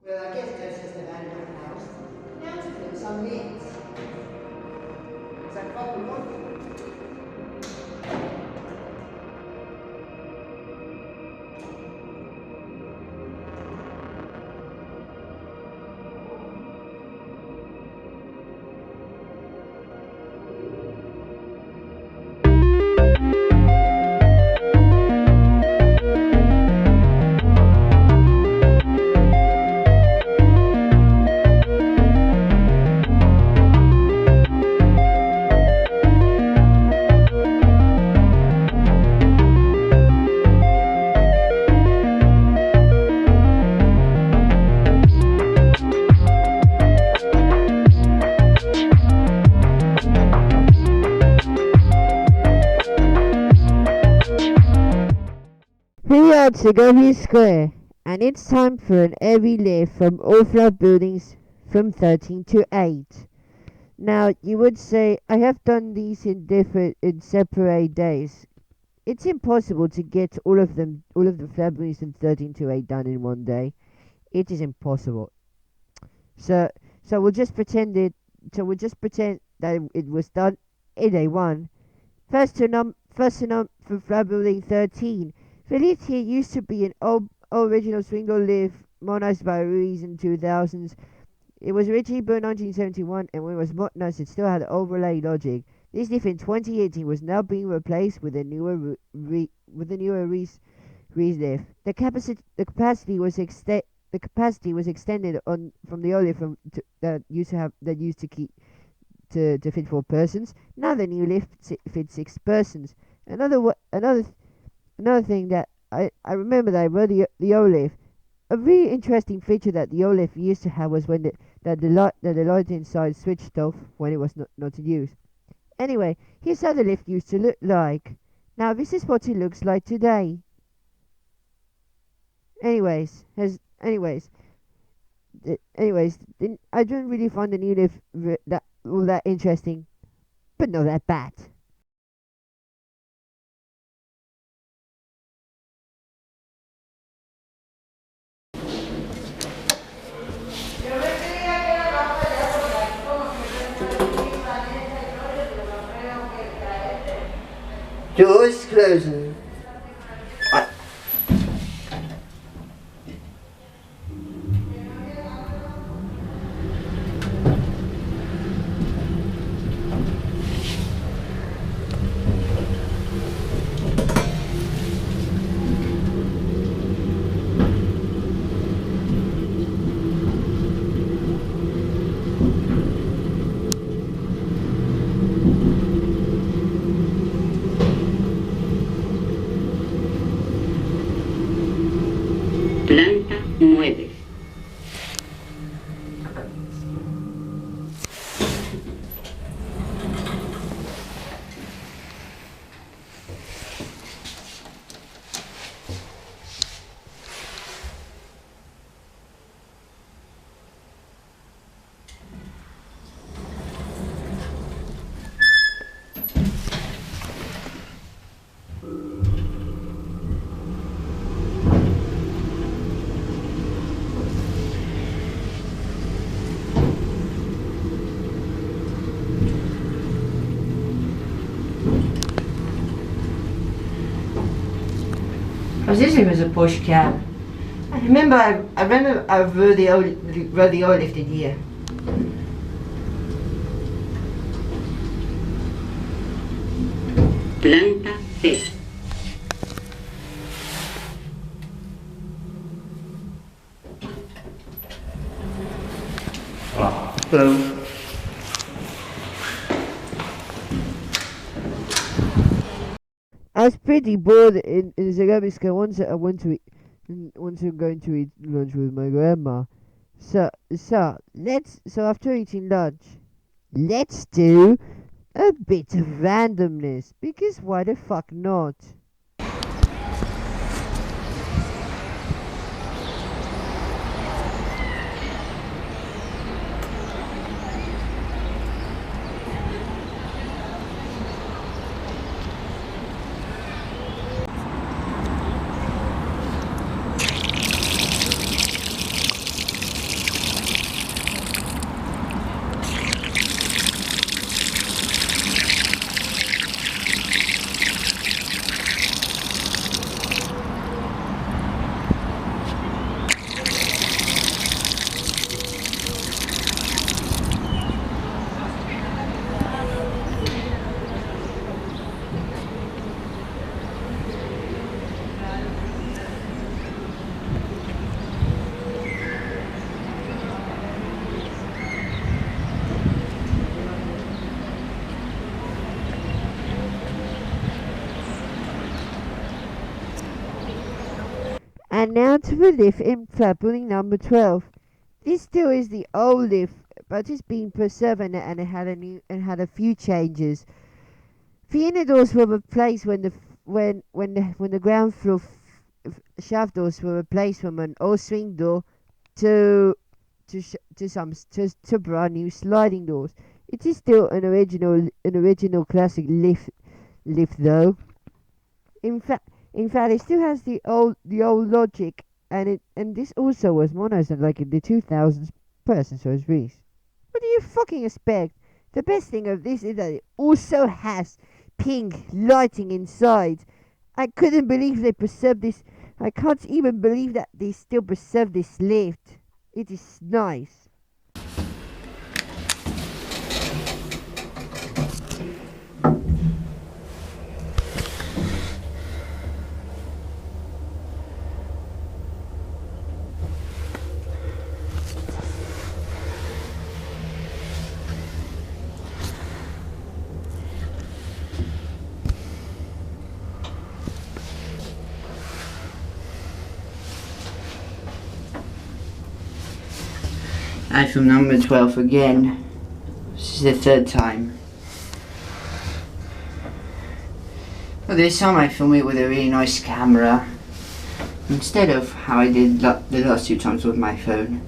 Well, I guess that's just about enough house. Now to fill some bits. Is that what we want? We are at Segovia Square, and it's time for an heavy lift from all flat buildings from 13 to 8. Now, you would say, I have done these in separate days. It's impossible to get all of the flat buildings from 13 to 8 done in one day. It is impossible. So, so we'll just pretend that it was done in day one. First to for flat building 13. Valencia used to be an original single lift modernized by Ruiz in 2000s. It was originally built in 1971, and when it was modernized, it still had overlay logic. This lift in 2018 was now being replaced with a newer Ruiz lift. The capacity was extended on from the old lift that used to keep to fit 4 persons. Now the new lift fits 6 persons. Another wa- another Another thing that I remember that I rode the Olive. A really interesting feature that the Olive used to have was when the light inside switched off when it was not in use. Anyway, here's how the lift used to look like. Now this is what it looks like today. Anyways, has anyways, I don't really find the new lift that all that interesting, but not that bad. Doors closing. Planta 9. Because this was a push cab. I remember I rode the old lifted here. Planta C. Hello. I was pretty bored in Segovia once once I'm going to eat lunch with my grandma. So after eating lunch, let's do a bit of randomness because why the fuck not? And now to the lift in flat building number 12. This still is the old lift, but it's been preserved and it had a few changes. The inner doors were replaced when the ground floor shaft doors were replaced from an old swing door to brand new sliding doors. It is still an original classic lift though. In fact, it still has the old logic, and this also was modernized like in the 2000s person, so it's Reese. What do you fucking expect? The best thing of this is that it also has pink lighting inside. I couldn't believe they preserved this. I can't even believe that they still preserve this lift. It is nice. I film number 12 again. This is the third time. Well, this time I film it with a really nice camera instead of how I did the last two times with my phone.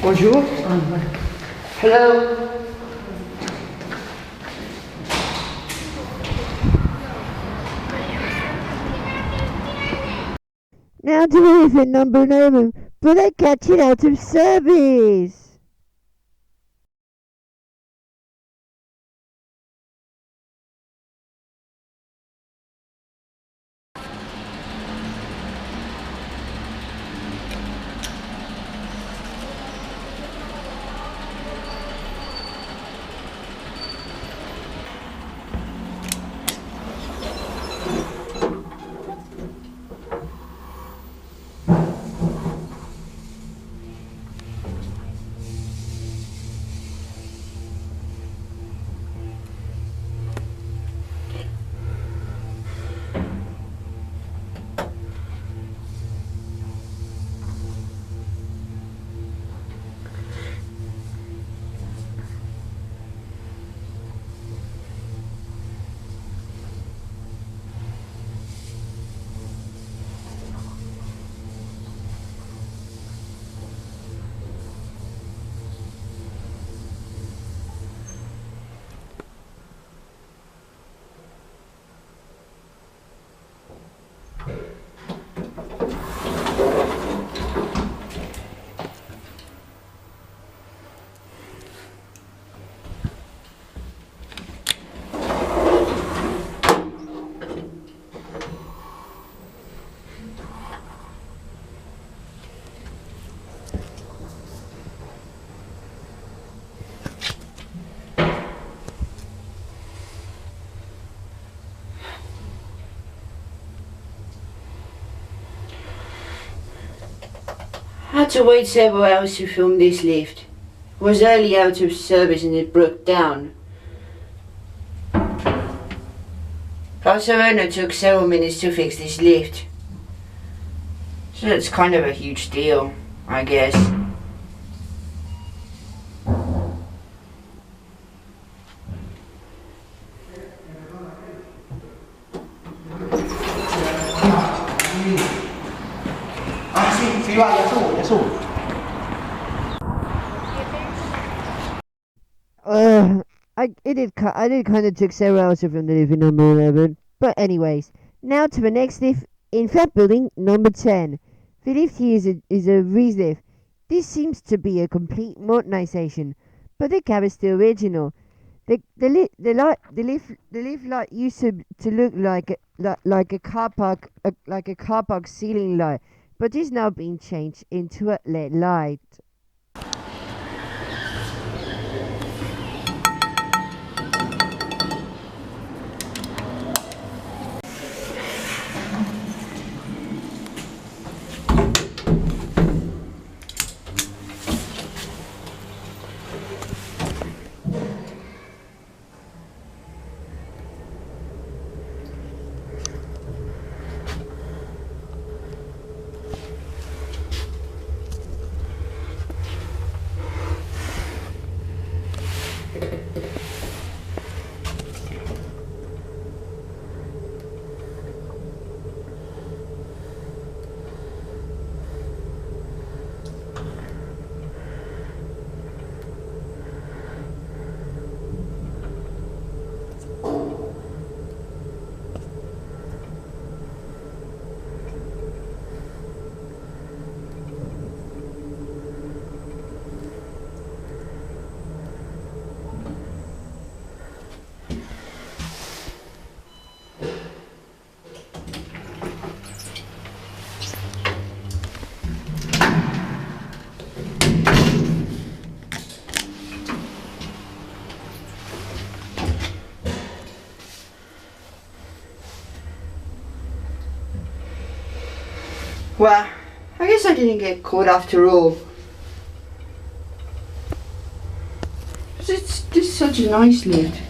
Bonjour. Hello. Now to move in number 11, but I catch it out of service. I had to wait several hours to film this lift. It was early out of service and it broke down. Oscar Monyero took several minutes to fix this lift. So it's kind of a huge deal, I guess. Sí, va, ya subo. I did kind of took several hours from the lift in number 11. But anyways, now to the next lift in flat building number 10. The lift here is a Reese lift. This seems to be a complete modernization, but the cab is still original. The lift light used to look like a car park ceiling light, but is now being changed into a LED light. Well, I guess I didn't get caught after all. It's such a nice lift.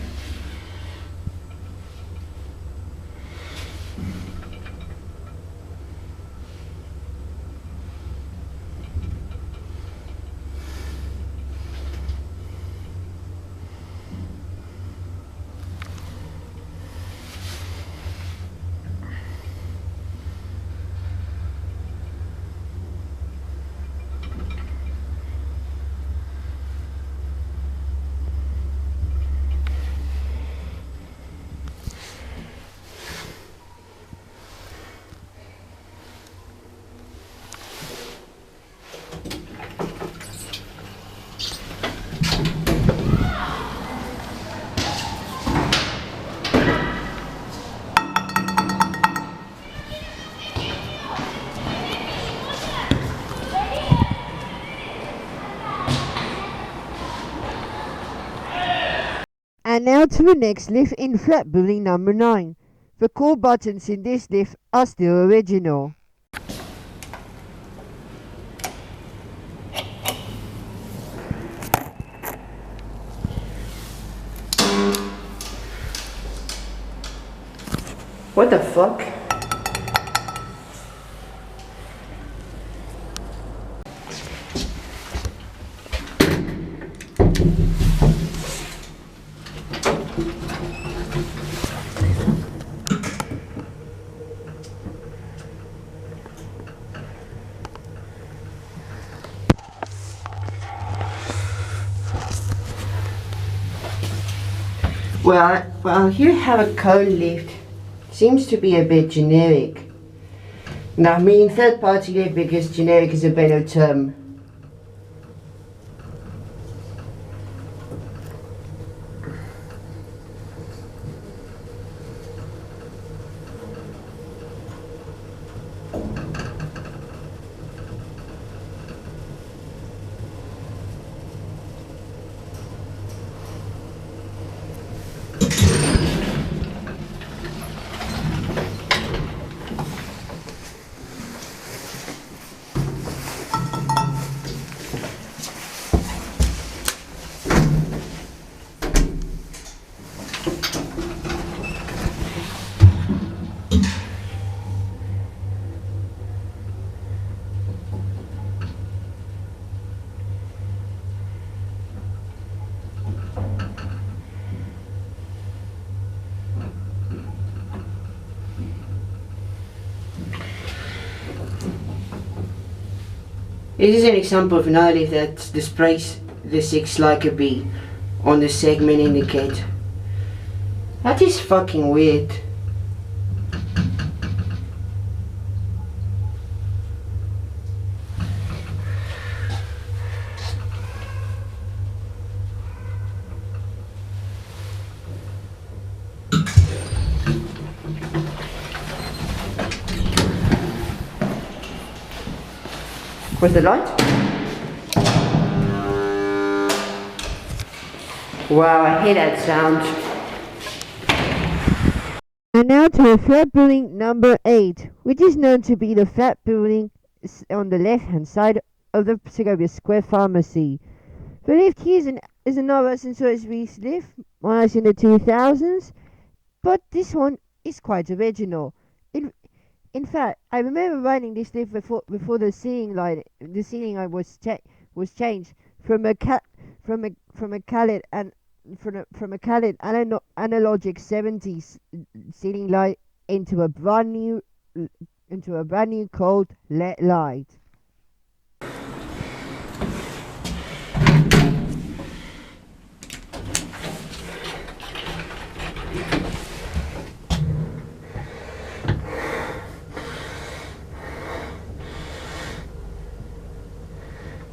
And now to the next lift in flat building number 9. The core buttons in this lift are still original. What the fuck? Well, here you have a cone lift. Seems to be a bit generic. Now, I mean third party lift because generic is a better term. This is an example of another lift that displays the 6 like a B on the segment indicator. That is fucking weird. Where's the light? Wow, I hear that sound. And now to flat building number 8, which is known to be the flat building on the left hand side of the Segovia Square Pharmacy. The lift here is another Sensoris lift, one in the 2000s, but this one is quite original. In fact, I remember riding this lift before the ceiling light was changed from a Khaled analogic 70s ceiling light into a brand new cold LED light.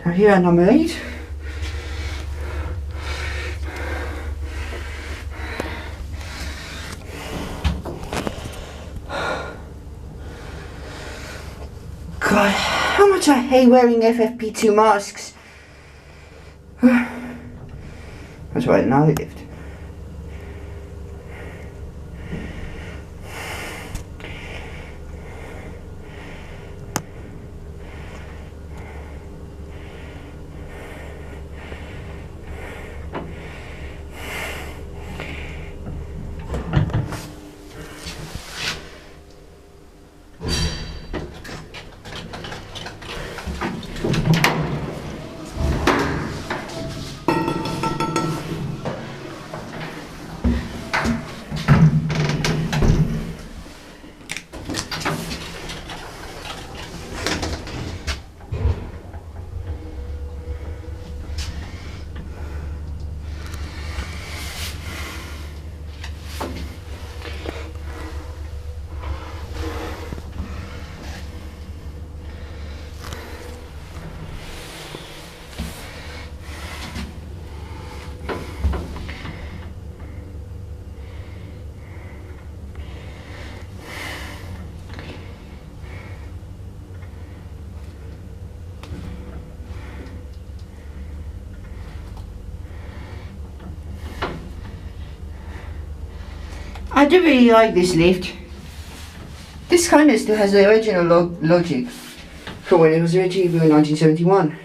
Now here at number 8. God, how much I hate wearing FFP2 masks. That's right, another lift. I do really like this lift. This kind of still has the original logic from when it was originally built in 1971.